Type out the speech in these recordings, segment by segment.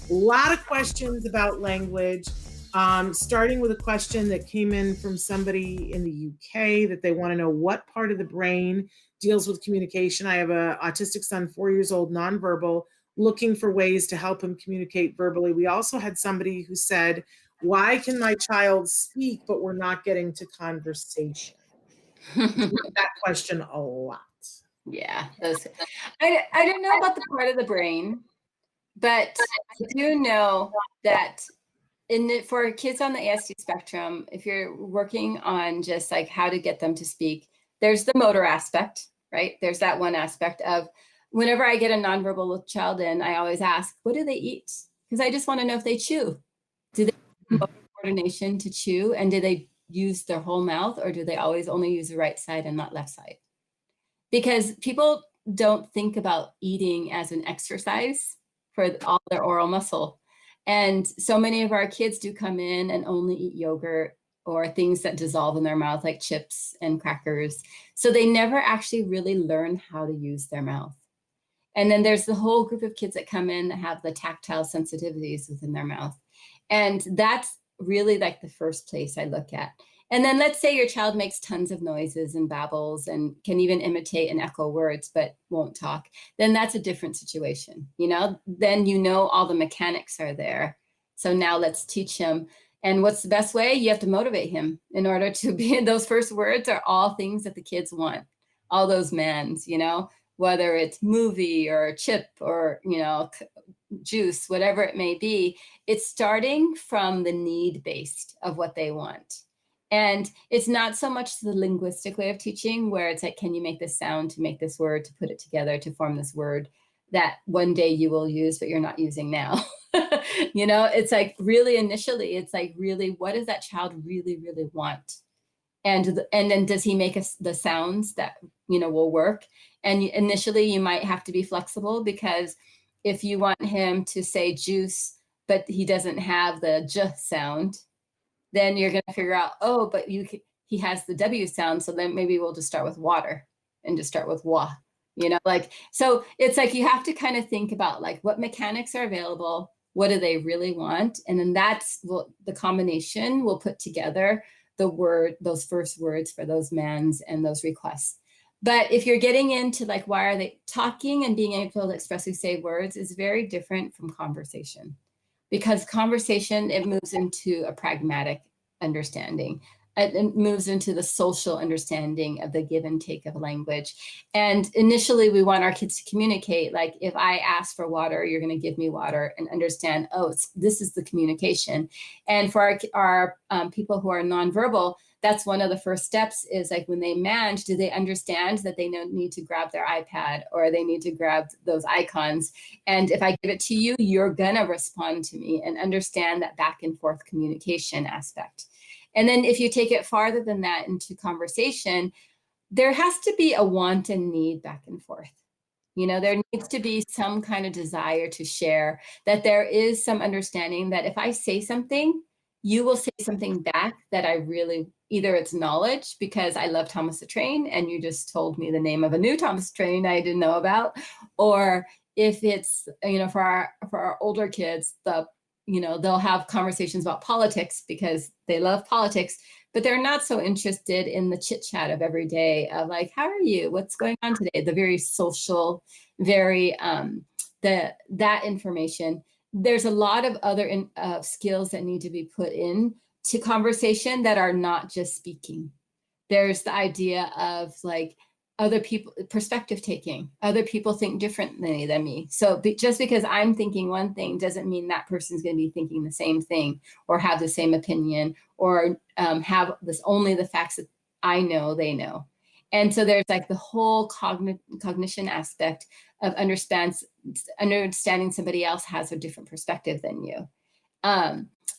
A lot of questions about language, starting with a question that came in from somebody in the UK that they want to know what part of the brain deals with communication. I have an autistic son, 4 years old, nonverbal, looking for ways to help him communicate verbally. We also had somebody who said, why can my child speak, but we're not getting to conversation? That question a lot. Yeah, I don't know about the part of the brain, but I do know that for kids on the ASD spectrum, if you're working on just like how to get them to speak, there's the motor aspect, right? There's that one aspect of whenever I get a nonverbal child in, I always ask, what do they eat? Because I just want to know if they chew. Do they have motor coordination to chew? And do they use their whole mouth, or do they always only use the right side and not left side? Because people don't think about eating as an exercise for all their oral muscle. And so many of our kids do come in and only eat yogurt or things that dissolve in their mouth, like chips and crackers. So they never actually really learn how to use their mouth. And then there's the whole group of kids that come in that have the tactile sensitivities within their mouth. And that's really like the first place I look at. And then let's say your child makes tons of noises and babbles and can even imitate and echo words, but won't talk. Then that's a different situation, you know? Then you know all the mechanics are there. So now let's teach him. And what's the best way? You have to motivate him in order to be, those first words are all things that the kids want. All those mans, you know, whether it's movie or chip or, you know, juice, whatever it may be, it's starting from the need based of what they want. And it's not so much the linguistic way of teaching where it's like, can you make this sound to make this word, to put it together, to form this word that one day you will use, but you're not using now. You know, it's like really initially, it's like really, what does that child really, really want? And then does he make the sounds that, you know, will work? And initially you might have to be flexible, because if you want him to say juice, but he doesn't have the j sound, then you're going to figure out, oh, but he has the W sound. So then maybe we'll just start with water and just start with wa, you know, like, so it's like, you have to kind of think about like what mechanics are available. What do they really want? And then that's the combination will put together those first words for those mans and those requests. But if you're getting into like, why are they talking and being able to expressly say words is very different from conversation. Because conversation, it moves into a pragmatic understanding. It moves into the social understanding of the give and take of language. And initially, we want our kids to communicate. Like, if I ask for water, you're going to give me water, and understand, oh, this is the communication. And for our people who are nonverbal, that's one of the first steps is like when they manage, do they understand that they need to grab their iPad or they need to grab those icons? And if I give it to you, you're gonna respond to me and understand that back and forth communication aspect. And then if you take it farther than that into conversation, there has to be a want and need back and forth. You know, there needs to be some kind of desire to share, that there is some understanding that if I say something, you will say something back that I really, either it's knowledge because I love Thomas the Train and you just told me the name of a new Thomas Train I didn't know about, or if it's, you know, for our older kids, you know, they'll have conversations about politics because they love politics, but they're not so interested in the chit chat of every day of like, how are you? What's going on today? The very social, very, that information. There's a lot of other skills that need to be put in to conversation that are not just speaking. There's the idea of like other people, perspective taking. Other people think differently than me. So just because I'm thinking one thing doesn't mean that person's going to be thinking the same thing or have the same opinion or have only the facts that I know they know. And so there's like the whole cognition aspect of understanding somebody else has a different perspective than you.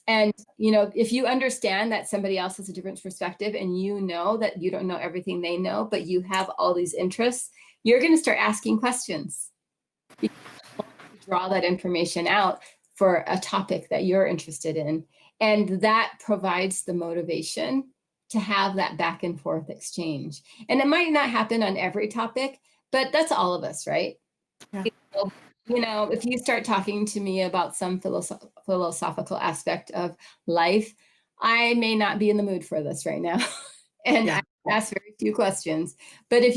And, you know, if you understand that somebody else has a different perspective and you know that you don't know everything they know, but you have all these interests, you're going to start asking questions. You draw that information out for a topic that you're interested in. And that provides the motivation to have that back and forth exchange. And it might not happen on every topic, but that's all of us, right? Yeah. if you start talking to me about some philosophical aspect of life, I may not be in the mood for this right now. And Yeah. I ask very few questions. But if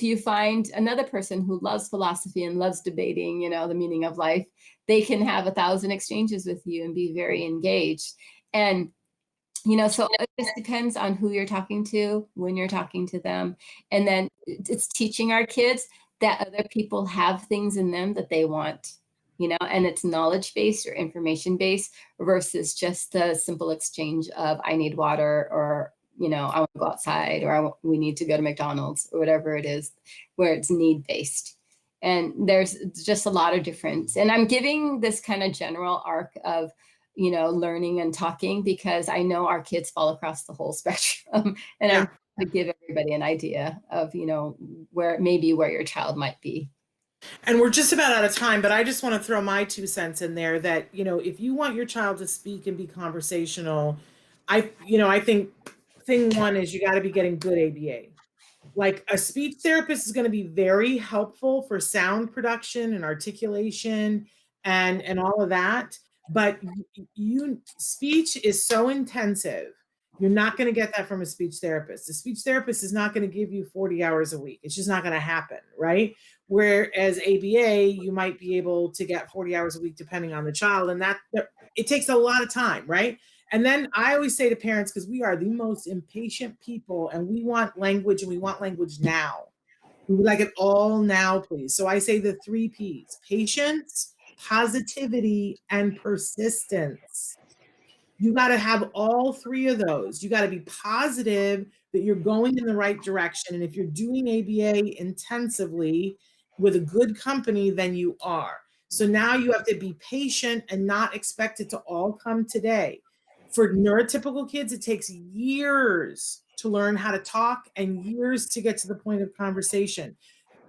you find another person who loves philosophy and loves debating, the meaning of life, they can have 1,000 exchanges with you and be very engaged. And so it just depends on who you're talking to, when you're talking to them. And then it's teaching our kids that other people have things in them that they want, and it's knowledge based or information based versus just the simple exchange of I need water, or, I want to go outside, or we need to go to McDonald's, or whatever it is, where it's need based. And there's just a lot of difference. And I'm giving this kind of general arc of learning and talking, because I know our kids fall across the whole spectrum. And Yeah. I to give everybody an idea of, where your child might be. And we're just about out of time, but I just want to throw my 2 cents in there that, if you want your child to speak and be conversational, I think thing one is you got to be getting good ABA. Like a speech therapist is going to be very helpful for sound production and articulation and all of that. But speech is so intensive. You're not going to get that from a speech therapist. A speech therapist is not going to give you 40 hours a week. It's just not going to happen, right? Whereas ABA, you might be able to get 40 hours a week depending on the child, and that it takes a lot of time, right? And then I always say to parents, because we are the most impatient people and we want language, and we want language now. We would like it all now, please. So I say the 3 Ps: patience, positivity, and persistence. You got to have all 3 of those. You got to be positive that you're going in the right direction. And if you're doing ABA intensively with a good company, then you are. So now you have to be patient and not expect it to all come today. For neurotypical kids, it takes years to learn how to talk and years to get to the point of conversation.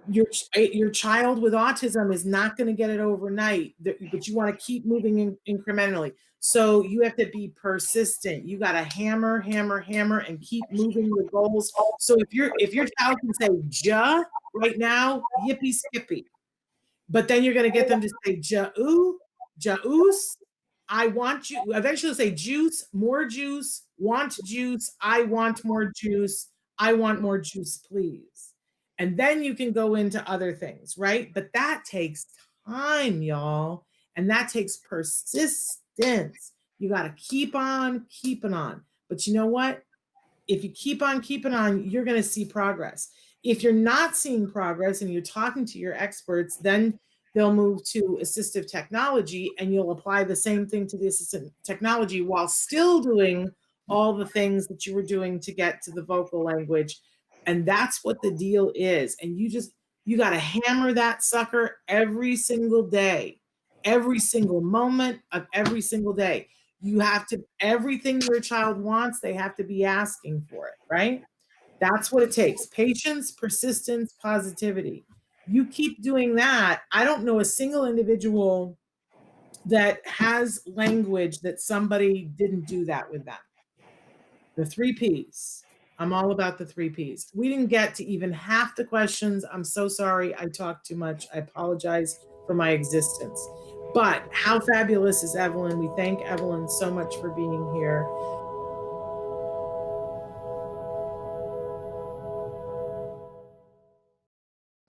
Your child with autism is not going to get it overnight, but you want to keep moving incrementally. So you have to be persistent. You got to hammer, hammer, hammer, and keep moving the goals. So if your child can say "ja" right now, yippee skippy, but then you're going to get them to say "ja-oo," "ja-oos." I want you. Eventually, say "juice," more juice, want juice. I want more juice. I want more juice, please. And then you can go into other things, right? But that takes time, y'all. And that takes persistence. You got to keep on keeping on. But you know what? If you keep on keeping on, you're going to see progress. If you're not seeing progress and you're talking to your experts, then they'll move to assistive technology, and you'll apply the same thing to the assistive technology while still doing all the things that you were doing to get to the vocal language. And that's what the deal is. And you got to hammer that sucker every single day, every single moment of every single day. You have to, everything your child wants, they have to be asking for it, right? That's what it takes: patience, persistence, positivity. You keep doing that. I don't know a single individual that has language that somebody didn't do that with them. The 3 Ps. I'm all about the 3 Ps. We didn't get to even half the questions. I'm so sorry. I talked too much. I apologize for my existence. But how fabulous is Evelyn? We thank Evelyn so much for being here.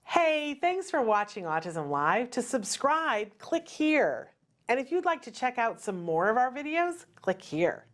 Hey, thanks for watching Autism Live. To subscribe, click here. And if you'd like to check out some more of our videos, click here.